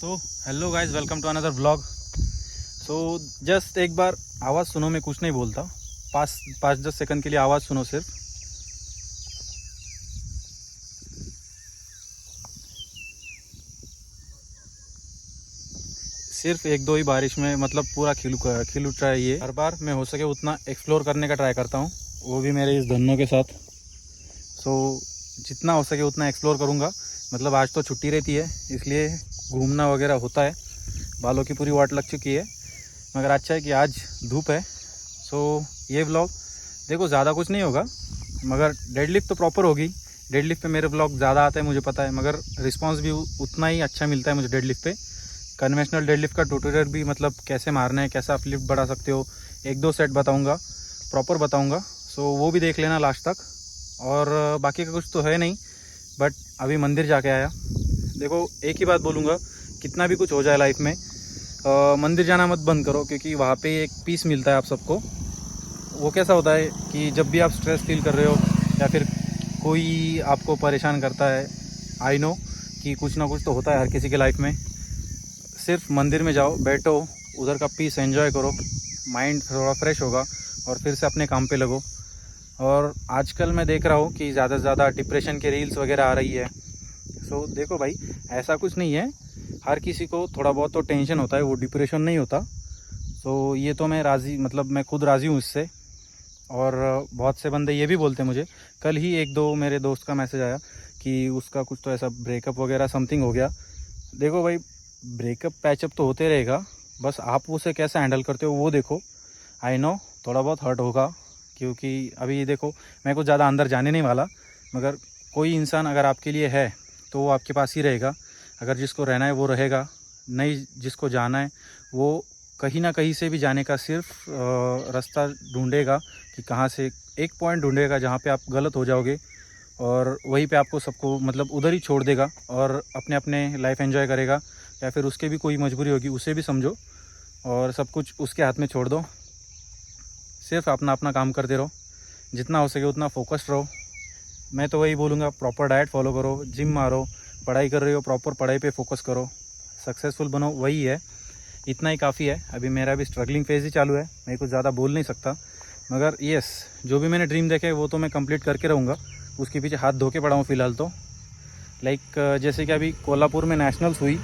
तो hello guys, welcome to another vlog. So just एक बार आवाज़ सुनो, मैं कुछ नहीं बोलता। 5-10 सेकंड के लिए आवाज़ सुनो सिर्फ। सिर्फ एक दो ही बारिश में मतलब पूरा खिल उठ रहा है। ये हर बार मैं हो सके उतना एक्सप्लोर करने का ट्राई करता हूँ, वो भी मेरे इस धन्नों के साथ। सो जितना हो सके उतना एक्सप्लोर करूँगा। मतलब आज तो छुट्टी रहती है, इसलिए घूमना वगैरह होता है। बालों की पूरी वाट लग चुकी है, मगर अच्छा है कि आज धूप है। सो ये व्लॉग देखो ज़्यादा कुछ नहीं होगा, मगर डेडलिफ्ट तो प्रॉपर होगी। डेडलिफ्ट पे मेरे व्लॉग ज़्यादा आते हैं मुझे पता है, मगर रिस्पांस भी उतना ही अच्छा मिलता है मुझे डेडलिफ्ट पे। कन्वेंशनल डेडलिफ्ट का ट्यूटोरियल भी मतलब कैसे मारना है, कैसे आप लिफ्ट बढ़ा सकते हो, एक दो सेट बताऊंगा, प्रॉपर बताऊंगा। सो वो भी देख लेना लास्ट तक। और बाकी का कुछ तो है नहीं, बट अभी मंदिर जाके आया। देखो एक ही बात बोलूँगा, कितना भी कुछ हो जाए लाइफ में, मंदिर जाना मत बंद करो, क्योंकि वहाँ पे एक पीस मिलता है आप सबको। वो कैसा होता है कि जब भी आप स्ट्रेस फील कर रहे हो या फिर कोई आपको परेशान करता है, आई नो कि कुछ ना कुछ तो होता है हर किसी के लाइफ में। सिर्फ मंदिर में जाओ, बैठो, उधर का पीस एंजॉय करो, माइंड थोड़ा फ्रेश होगा और फिर से अपने काम पे लगो। और आजकल मैं देख रहा हूँ कि ज़्यादा से ज़्यादा डिप्रेशन के रील्स वगैरह आ रही है। सो देखो भाई, ऐसा कुछ नहीं है, हर किसी को थोड़ा बहुत तो टेंशन होता है, वो डिप्रेशन नहीं होता। सो ये तो मैं राज़ी, मतलब मैं खुद राज़ी हूँ इससे। और बहुत से बंदे ये भी बोलते हैं मुझे, कल ही एक दो मेरे दोस्त का मैसेज आया कि उसका कुछ तो ऐसा ब्रेकअप वगैरह समथिंग हो गया। देखो भाई, ब्रेकअप पैचअप तो होते रहेगा, बस आप उसे कैसे हैंडल करते हो वो देखो। आई नो थोड़ा बहुत हर्ट होगा, क्योंकि अभी देखो मैं कुछ ज़्यादा अंदर जाने नहीं वाला, मगर कोई इंसान अगर आपके लिए है तो वो आपके पास ही रहेगा। अगर जिसको रहना है वो रहेगा, नहीं जिसको जाना है वो कहीं ना कहीं से भी जाने का सिर्फ रास्ता ढूंढेगा कि कहाँ से, एक पॉइंट ढूंढेगा जहाँ पे आप गलत हो जाओगे, और वहीं पे आपको सबको मतलब उधर ही छोड़ देगा और अपने अपने लाइफ एंजॉय करेगा। या फिर उसके भी कोई मजबूरी होगी, उसे भी समझो और सब कुछ उसके हाथ में छोड़ दो। सिर्फ अपना अपना काम करते रहो, जितना हो सके उतना फोकस्ड रहो। मैं तो वही बोलूँगा, प्रॉपर डाइट फॉलो करो, जिम मारो, पढ़ाई कर रहे हो प्रॉपर पढ़ाई पे फोकस करो, सक्सेसफुल बनो, वही है। इतना ही काफ़ी है। अभी मेरा भी स्ट्रगलिंग फेज़ ही चालू है, मैं कुछ ज़्यादा बोल नहीं सकता, मगर यस, जो भी मैंने ड्रीम देखे वो तो मैं कंप्लीट करके रहूँगा। उसके पीछे हाथ धो के पड़ा हूँ फ़िलहाल तो। लाइक जैसे कि अभी कोल्हापुर में नेशनल्स हुई,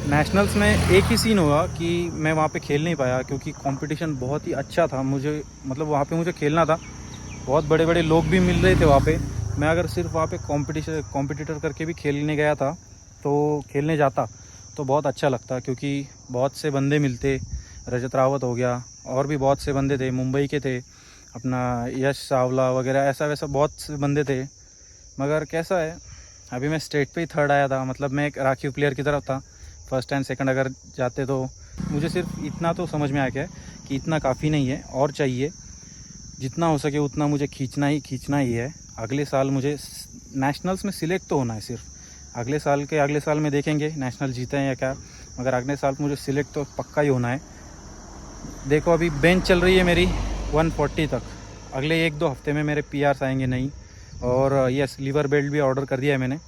नेशनल्स में एक ही सीन हुआ कि मैं वहाँ पे खेल नहीं पाया, क्योंकि कंपटीशन बहुत ही अच्छा था। मुझे मतलब वहाँ पे मुझे खेलना था, बहुत बड़े बड़े लोग भी मिल रहे थे वहाँ पे। मैं अगर सिर्फ वहाँ पे कॉम्पिटिटर करके भी खेलने गया था, तो खेलने जाता तो बहुत अच्छा लगता, क्योंकि बहुत से बंदे मिलते। रजत रावत हो गया, और भी बहुत से बंदे थे, मुंबई के थे, अपना यश चावला वगैरह, ऐसा वैसा बहुत से बंदे थे। मगर कैसा है, अभी मैं स्टेट पे ही थर्ड आया था, मतलब मैं एक राखी प्लेयर की तरफ था। फर्स्ट एंड सेकंड अगर जाते तो मुझे सिर्फ इतना तो समझ में आ गया कि इतना काफ़ी नहीं है, और चाहिए। जितना हो सके उतना मुझे खींचना ही है। अगले साल मुझे नेशनल्स में सिलेक्ट तो होना है सिर्फ। अगले साल में देखेंगे नेशनल जीते हैं या क्या, मगर अगले साल मुझे सिलेक्ट तो पक्का ही होना है। देखो अभी बेंच चल रही है मेरी 140 तक, अगले एक दो हफ्ते में मेरे पीआर्स आएंगे नहीं। और यस, लीवर बेल्ट भी ऑर्डर कर दिया है मैंने।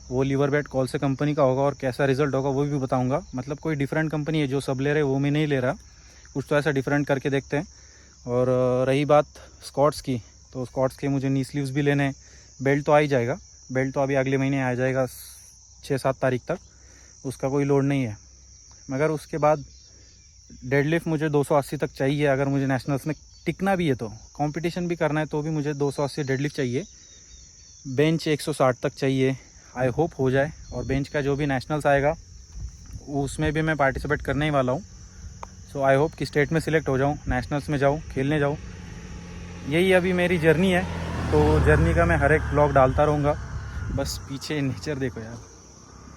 वो लीवर बेल्ट कौन से कंपनी का होगा और कैसा रिजल्ट होगा वो भी बताऊंगा। मतलब कोई डिफरेंट कंपनी है, जो सब ले रहे वो मैं नहीं ले रहा, कुछ तो ऐसा डिफरेंट करके देखते हैं। और रही बात स्कॉट्स की, तो स्कॉट्स के मुझे नी स्लीव्स भी लेने हैं। बेल्ट तो आ ही जाएगा, बेल्ट तो अभी अगले महीने आ जाएगा 6-7 तारीख तक, उसका कोई लोड नहीं है। मगर उसके बाद डेडलिफ्ट मुझे 280 तक चाहिए। अगर मुझे नेशनल्स में टिकना भी है, तो कंपटीशन भी करना है, तो भी मुझे 280 डेडलिफ्ट चाहिए। बेंच 160 तक चाहिए, आई होप हो जाए। और बेंच का जो भी नेशनल्स आएगा उसमें भी मैं पार्टिसिपेट करने ही वाला हूँ। सो आई होप कि स्टेट में सिलेक्ट हो जाऊँ, नेशनल्स में जाऊँ, खेलने जाऊँ। यही अभी मेरी जर्नी है, तो जर्नी का मैं हर एक ब्लॉग डालता रहूँगा। बस पीछे नेचर देखो यार,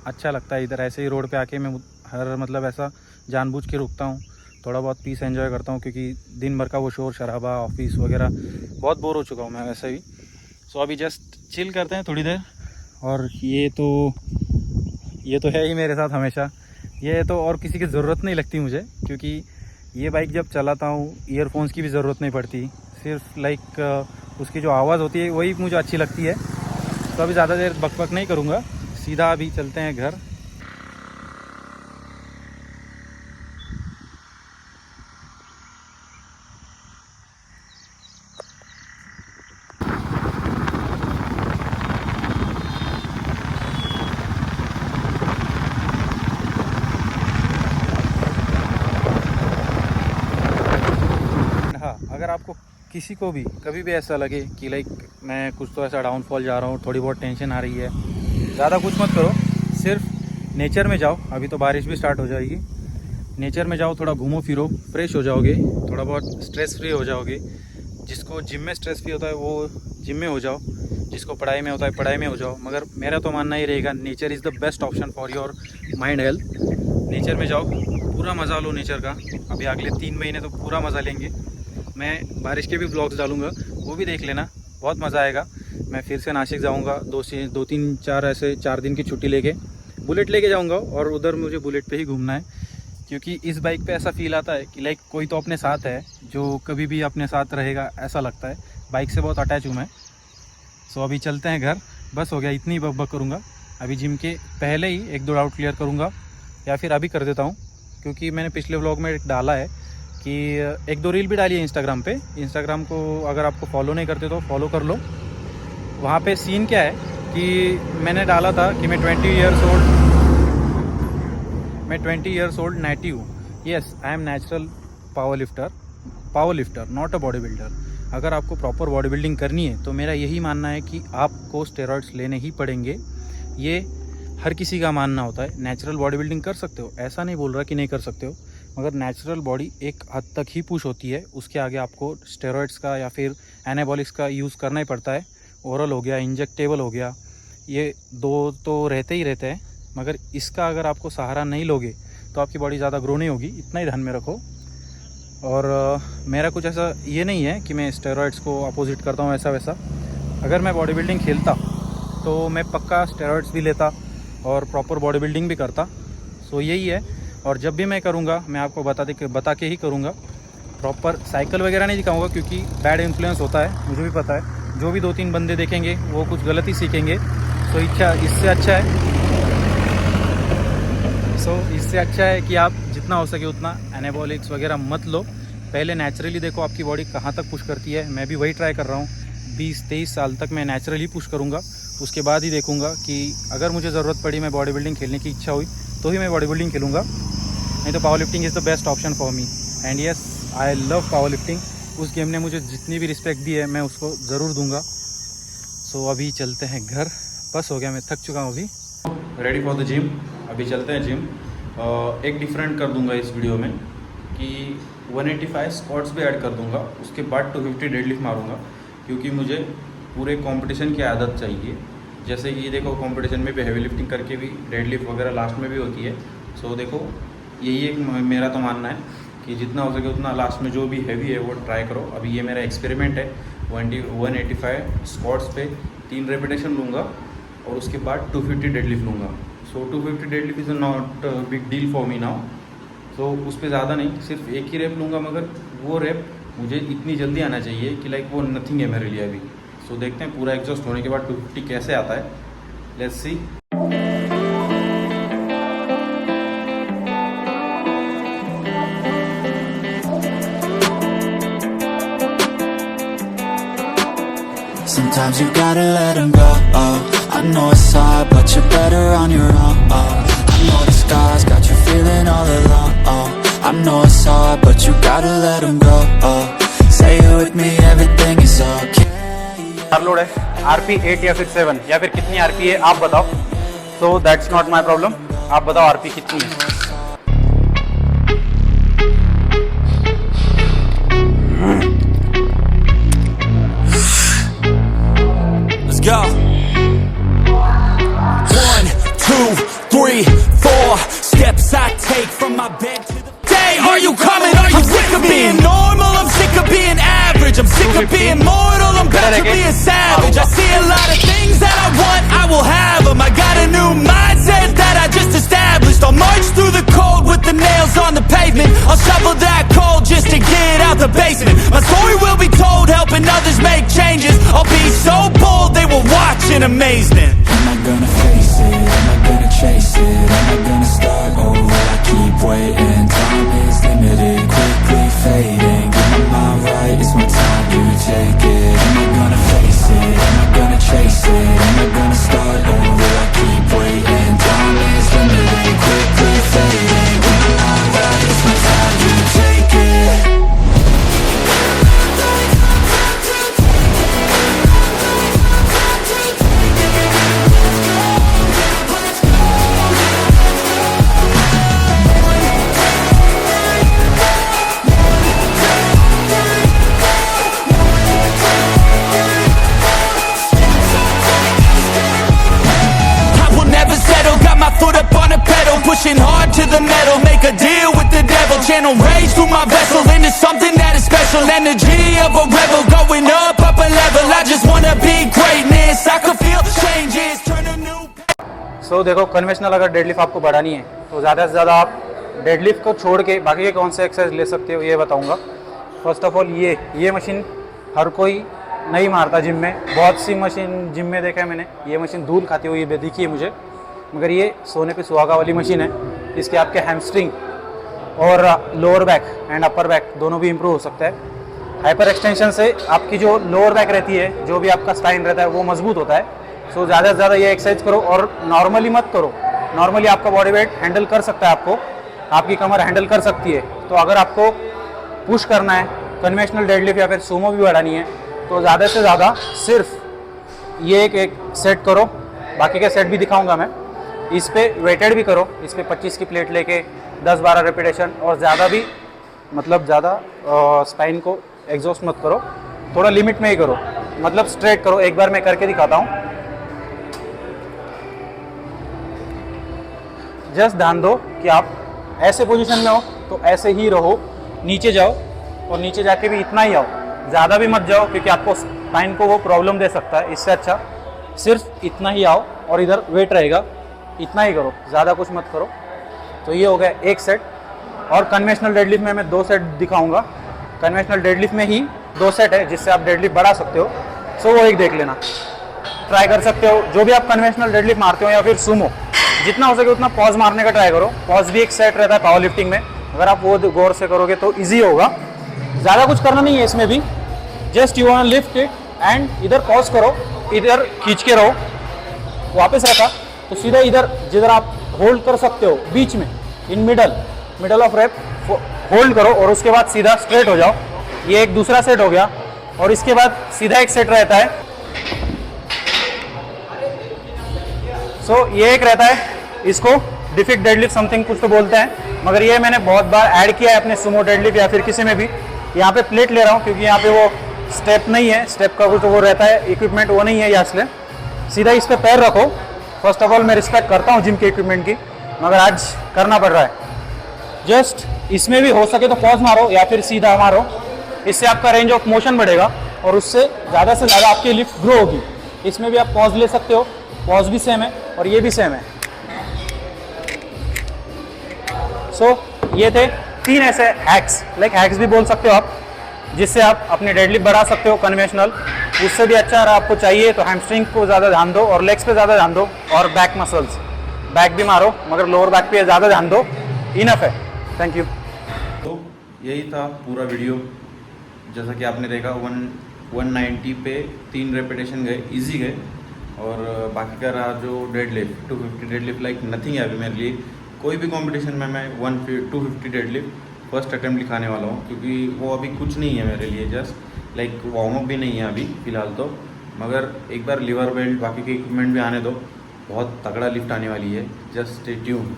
अच्छा लगता है इधर। ऐसे ही रोड पे आके मैं हर मतलब ऐसा जानबूझ के रुकता हूँ, थोड़ा बहुत पीस एंजॉय करता हूँ, क्योंकि दिन भर का वो शोर शराबा ऑफिस वगैरह बहुत बोर हो चुका हूँ मैं वैसे भी। सो अभी जस्ट चिल करते हैं थोड़ी देर। और ये तो है ही मेरे साथ हमेशा। ये तो और किसी की ज़रूरत नहीं लगती मुझे, क्योंकि ये बाइक जब चलाता हूँ ईयरफोन्स की भी ज़रूरत नहीं पड़ती। सिर्फ लाइक उसकी जो आवाज़ होती है वही मुझे अच्छी लगती है। तो अभी ज़्यादा देर बकबक नहीं करूँगा, सीधा अभी चलते हैं घर। किसी को भी कभी भी ऐसा लगे कि लाइक मैं कुछ तो ऐसा डाउनफॉल जा रहा हूँ, थोड़ी बहुत टेंशन आ रही है, ज़्यादा कुछ मत करो, सिर्फ नेचर में जाओ। अभी तो बारिश भी स्टार्ट हो जाएगी। नेचर में जाओ, थोड़ा घूमो फिरो, फ्रेश हो जाओगे, थोड़ा बहुत स्ट्रेस फ्री हो जाओगे। जिसको जिम में स्ट्रेस फ्री होता है वो जिम में हो जाओ, जिसको पढ़ाई में होता है पढ़ाई में हो जाओ। मगर मेरा तो मानना ही रहेगा nature is the best option for your mind health. Nature में जाओ, पूरा मज़ा लो नेचर का। अभी अगले 3 महीने तो पूरा मज़ा लेंगे। मैं बारिश के भी ब्लॉग्स डालूंगा, वो भी देख लेना, बहुत मज़ा आएगा। मैं फिर से नासिक जाऊंगा 4 दिन की छुट्टी लेके, बुलेट लेके जाऊंगा और उधर मुझे बुलेट पे ही घूमना है। क्योंकि इस बाइक पे ऐसा फील आता है कि लाइक कोई तो अपने साथ है जो कभी भी अपने साथ रहेगा, ऐसा लगता है। बाइक से बहुत अटैच हूँ मैं। सो अभी चलते हैं घर, बस हो गया, इतनी बक करूँगा। अभी जिम के पहले ही 1-2 डाउट क्लियर करूँगा, या फिर अभी कर देता हूँ, क्योंकि मैंने पिछले व्लॉग में डाला है कि 1-2 रील भी डाली है इंस्टाग्राम पे। इंस्टाग्राम को अगर आपको फॉलो नहीं करते तो फॉलो कर लो। वहाँ पे सीन क्या है कि मैंने डाला था कि मैं 20 ईयर्स ओल्ड नाइटी हूँ। Yes, I am natural power lifter, not a body builder. अगर आपको प्रॉपर बॉडी बिल्डिंग करनी है तो मेरा यही मानना है कि आपको स्टेरॉइड्स लेने ही पड़ेंगे। ये हर किसी का मानना होता है। नेचुरल बॉडी बिल्डिंग कर सकते हो, ऐसा नहीं बोल रहा कि नहीं कर सकते हो, मगर नेचुरल बॉडी एक हद तक ही पुश होती है। उसके आगे आपको स्टेरॉइड्स का या फिर एनाबॉलिक्स का यूज़ करना ही पड़ता है। ओरल हो गया, इंजेक्टेबल हो गया, ये 2 तो रहते ही रहते हैं। मगर इसका अगर आपको सहारा नहीं लोगे तो आपकी बॉडी ज़्यादा ग्रो नहीं होगी, इतना ही ध्यान में रखो। और मेरा कुछ ऐसा ये नहीं है कि मैं स्टेरॉइड्स को अपोजिट करता हूँ ऐसा वैसा। अगर मैं बॉडी बिल्डिंग खेलता तो मैं पक्का स्टेरॉइड्स भी लेता और प्रॉपर बॉडी बिल्डिंग भी करता। सो यही है। और जब भी मैं करूँगा मैं आपको बता के ही करूँगा। प्रॉपर साइकिल वगैरह नहीं दिखाऊँगा, क्योंकि बैड इन्फ्लुएंस होता है, मुझे भी पता है। जो भी 2-3 बंदे देखेंगे वो कुछ गलत ही सीखेंगे। तो इससे अच्छा है कि आप जितना हो सके उतना एनाबॉलिक्स वगैरह मत लो। पहले नेचुरली देखो आपकी बॉडी कहाँ तक पुश करती है। मैं भी वही ट्राई कर रहा हूँ। 20-23 साल तक मैं नेचुरली पुश करूँगा, उसके बाद ही देखूँगा कि अगर मुझे ज़रूरत पड़ी, मैं बॉडी बिल्डिंग खेलने की इच्छा हुई तो ही मैं बॉडी बिल्डिंग खेलूँगा, नहीं तो power lifting is the best option for me. And yes, I love power lifting. उस गेम ने मुझे जितनी भी रिस्पेक्ट दी है मैं उसको ज़रूर दूँगा। सो अभी चलते हैं घर, बस हो गया, मैं थक चुका हूँ अभी। रेडी फॉर द जिम, अभी चलते हैं जिम। एक डिफरेंट कर दूंगा इस वीडियो में कि 185 स्क्वाट्स भी ऐड कर दूंगा, उसके बाद 250 डेडलिफ्ट मारूंगा, क्योंकि मुझे पूरे कंपटीशन की आदत चाहिए। जैसे कि देखो कंपटीशन में भी हैवी लिफ्टिंग करके भी डेडलिफ्ट वगैरह लास्ट में भी होती है। सो देखो यही एक मेरा तो मानना है कि जितना हो सके उतना लास्ट में जो भी हैवी है वो ट्राई करो। अभी ये मेरा एक्सपेरिमेंट है। 185 स्क्वाट्स पे 3 रेपिटेशन लूँगा और उसके बाद 250 डेडलिफ्ट लूँगा। So 250 deadlift is not big deal for me now. So उस पर ज़्यादा नहीं, सिर्फ एक ही रेप लूँगा, मगर वो रेप मुझे इतनी जल्दी आना चाहिए कि लाइक वो नथिंग है मेरे लिए अभी। सो देखते हैं पूरा एग्जॉस्ट होने के बाद 250 कैसे आता है। Let's see. Sometimes you gotta let them go. I know it's hard, but you're better on your own. I know the scars got you feeling all alone. I know it's hard, but you gotta let them go. Say it with me, everything is okay. Load है RP 8 या फिर 7 या फिर कितनी RP है आप बताओ। So that's not my problem, आप बताओ RP कितनी है। Go. 1, 2, 3, 4 steps I take from my bed to the day. Are you coming? Are you sick of being normal? I'm sick of being average. I'm sick of being mortal. I'm back to being savage. I see a lot of things that I want, I will have them. I got a new mindset that I just established. I'll march through the cold with the nails on the pavement. I'll shovel that coal just to get out the basement. My story will be told, helping others make changes. I'll be so bold, they will watch in amazement. Am I gonna face it? Am I gonna chase it? Am I gonna start over? I keep waiting. Time is limited, quickly fading. Got my mind right, it's my time to take it. Am I gonna face it? Am I gonna chase it? Am I gonna start over? I keep waiting. Time is limited, quickly fading. Got my mind right, it's my time to take it. to the metal, make a deal with the devil. Channel rage through my vessel into something that is special. Energy of a rebel, going up a level. I just wanna be greatness, I can feel changes, turn a new. सो देखो, conventional अगर deadlift आपको बढ़ानी है तो ज़्यादा से ज़्यादा आप डेडलिफ्ट को छोड़ के बाकी के कौन से एक्सरसाइज ले सकते हो ये बताऊंगा। फर्स्ट ऑफ ऑल ये मशीन हर कोई नहीं मारता जिम में। बहुत सी मशीन जिम में देखा है मैंने, ये मशीन धूल खाती हुई दिखी है मुझे, मगर ये सोने पे सुहागा वाली मशीन है। इसके आपके हैमस्ट्रिंग और lower back and upper back दोनों भी इम्प्रूव हो सकता है। हाइपर एक्सटेंशन से आपकी जो लोअर बैक रहती है, जो भी आपका स्पाइन रहता है, वो मजबूत होता है। सो ज़्यादा से ज़्यादा ये एक्सरसाइज करो और नॉर्मली मत करो। नॉर्मली आपका बॉडी वेट हैंडल कर सकता है, आपकी कमर हैंडल कर सकती है। तो अगर आपको पुश करना है, कन्वेंशनल डेडलिफ्ट या फिर सूमो भी बढ़ानी है, तो ज़्यादा से ज़्यादा सिर्फ ये एक सेट करो। बाकी के सेट भी दिखाऊंगा मैं। इस पे वेटेड भी करो, इस पे 25 की प्लेट लेके 10-12 रेपिटेशन, और ज़्यादा भी मतलब ज़्यादा स्पाइन को एग्जॉस्ट मत करो, थोड़ा लिमिट में ही करो, मतलब स्ट्रेट करो। एक बार मैं करके दिखाता हूँ। जस्ट ध्यान दो कि आप ऐसे पोजीशन में हो तो ऐसे ही रहो, नीचे जाओ और नीचे जाके भी इतना ही आओ, ज़्यादा भी मत जाओ क्योंकि आपको स्पाइन को वो प्रॉब्लम दे सकता है। इससे अच्छा सिर्फ इतना ही आओ और इधर वेट रहेगा, इतना ही करो, ज़्यादा कुछ मत करो। तो ये हो गया एक सेट। और कन्वेंशनल डेडलिफ्ट में मैं 2 सेट दिखाऊंगा। कन्वेंशनल डेडलिफ्ट में ही 2 सेट है जिससे आप डेडलिफ्ट बढ़ा सकते हो। सो वो एक देख लेना, ट्राई कर सकते हो। जो भी आप कन्वेंशनल डेडलिफ्ट मारते हो या फिर सूमो, जितना हो सके उतना पॉज मारने का ट्राई करो। पॉज भी एक सेट रहता है पावर लिफ्टिंग में, अगर आप वो गौर से करोगे तो ईजी होगा। ज़्यादा कुछ करना नहीं है इसमें भी, just you want lift it and इधर पॉज करो, इधर खींच के रहो, वापस रखा तो सीधा इधर जिधर आप होल्ड कर सकते हो बीच में, in middle of wrap hold करो और उसके बाद सीधा स्ट्रेट हो जाओ। ये एक दूसरा सेट हो गया। और इसके बाद सीधा एक सेट रहता है। सो ये एक रहता है, इसको डिफिक डेडलिफ्ट समथिंग कुछ तो बोलते हैं, मगर ये मैंने बहुत बार ऐड किया है अपने सुमो डेडलिफ्ट या फिर किसी में भी। यहाँ पे प्लेट ले रहा हूँ क्योंकि यहाँ पे वो स्टेप नहीं है, स्टेप का कुछ वो रहता है, इक्विपमेंट वो नहीं है यहाँ, इसलिए सीधा इस पर पैर रखो। फर्स्ट ऑफ ऑल मैं रिस्पेक्ट करता हूँ जिम के इक्विपमेंट की, मगर आज करना पड़ रहा है। जस्ट इसमें भी हो सके तो पॉज मारो या फिर सीधा मारो, इससे आपका रेंज ऑफ मोशन बढ़ेगा और उससे ज़्यादा से ज़्यादा आपकी लिफ्ट ग्रो होगी। इसमें भी आप पॉज ले सकते हो, पॉज भी सेम है और ये भी सेम है। सो ये थे 3 ऐसे हैक्स, लाइक हैक्स भी बोल सकते हो आप, जिससे आप अपनी डेडलिफ्ट बढ़ा सकते हो कन्वेंशनल। उससे भी अच्छा अगर आपको चाहिए तो हैमस्ट्रिंग को ज़्यादा ध्यान दो और लेग्स पे ज़्यादा ध्यान दो और बैक मसल्स, बैक भी मारो मगर लोअर बैक पे ज़्यादा ध्यान दो। इनफ है, थैंक यू। तो यही था पूरा वीडियो। जैसा कि आपने देखा 190 पे 3 रेपिटेशन गए, इजी गए, और बाकी का रहा जो डेडलिफ्ट 250 डेडलिफ्ट लाइक नथिंग है अभी मेरे लिए। कोई भी कंपटीशन में मैं 250 डेडलिफ्ट फर्स्ट अटेम्प्ट लिखाने वाला हूँ, क्योंकि वो अभी कुछ नहीं है मेरे लिए, जस्ट लाइक वार्म अप भी नहीं है अभी फ़िलहाल तो। मगर एक बार लिवर बेल्ट बाकी के इक्विपमेंट भी आने दो, बहुत तगड़ा लिफ्ट आने वाली है। जस्ट स्टे ट्यून,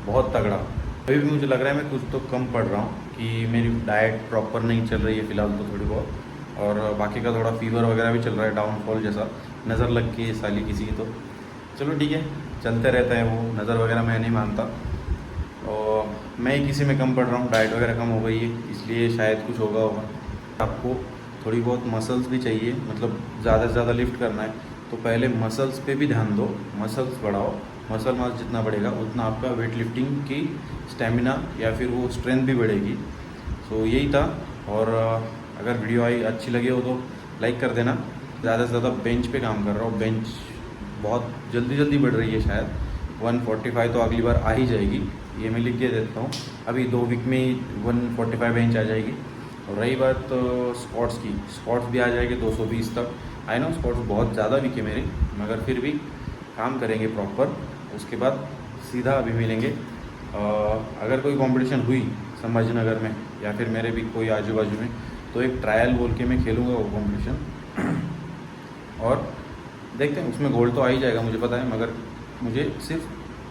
बहुत तगड़ा। अभी भी मुझे लग रहा है मैं कुछ तो कम पड़ रहा हूँ कि मेरी डाइट प्रॉपर नहीं चल रही है फ़िलहाल तो थोड़ी बहुत, और बाकी का थोड़ा फीवर वगैरह भी चल रहा है, डाउनफॉल जैसा नज़र लग गई साली किसी की। तो चलो ठीक है, चलते रहता है वो, नज़र वगैरह मैं नहीं मानता, और मैं ही किसी में कम पड़ रहा हूँ, डाइट वगैरह कम हो गई है, इसलिए शायद कुछ होगा। आपको थोड़ी बहुत मसल्स भी चाहिए, मतलब ज़्यादा से ज़्यादा लिफ्ट करना है तो पहले मसल्स पे भी ध्यान दो, मसल्स बढ़ाओ। मसल मास जितना बढ़ेगा उतना आपका वेट लिफ्टिंग की स्टेमिना या फिर वो स्ट्रेंथ भी बढ़ेगी। सो यही था। और अगर वीडियो आई अच्छी लगी हो तो लाइक कर देना। ज़्यादा से ज़्यादा बेंच पे काम कर रहा हूँ, बेंच बहुत जल्दी बढ़ रही है, शायद 145 तो अगली बार आ ही जाएगी, ये मैं लिख के देता हूँ। अभी 2 वीक में ही 145 बेंच आ जाएगी। और रही बात स्क्वाट्स की, स्क्वाट्स भी आ जाएंगे 220 तक। आई नो स्क्वाट्स बहुत ज़्यादा वीक है मेरी, मगर फिर भी काम करेंगे प्रॉपर। उसके बाद सीधा अभी मिलेंगे। अगर कोई कंपटीशन हुई संभाजीनगर में या फिर मेरे भी कोई आजू बाजू में, तो एक ट्रायल बोल के मैं खेलूँगा वो कंपटीशन, और देखते हैं उसमें गोल्ड तो आ ही जाएगा मुझे पता है, मगर मुझे सिर्फ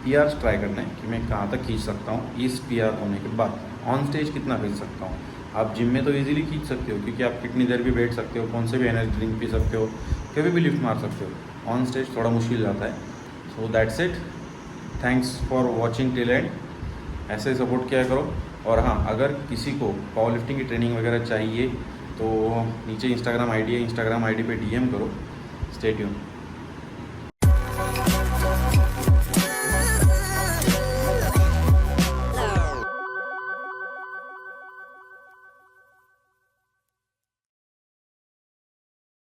PRs ट्राई करना है कि मैं कहाँ तक खींच सकता हूँ। इस PR होने के बाद ऑन स्टेज कितना खींच सकता हूँ। आप जिम में तो इजीली खींच सकते हो क्योंकि आप कितनी देर भी बैठ सकते हो, कौन से भी एनर्जी ड्रिंक पी सकते हो, कभी भी लिफ्ट मार सकते हो। ऑन स्टेज थोड़ा मुश्किल जाता है। So that's it, thanks for watching till and. ऐसे ही सपोर्ट किया करो। और हाँ, अगर किसी को पावर लिफ्टिंग की ट्रेनिंग वगैरह चाहिए तो नीचे इंस्टाग्राम आईडी है, इंस्टाग्राम आईडी पे डीएम करो। Stay tune.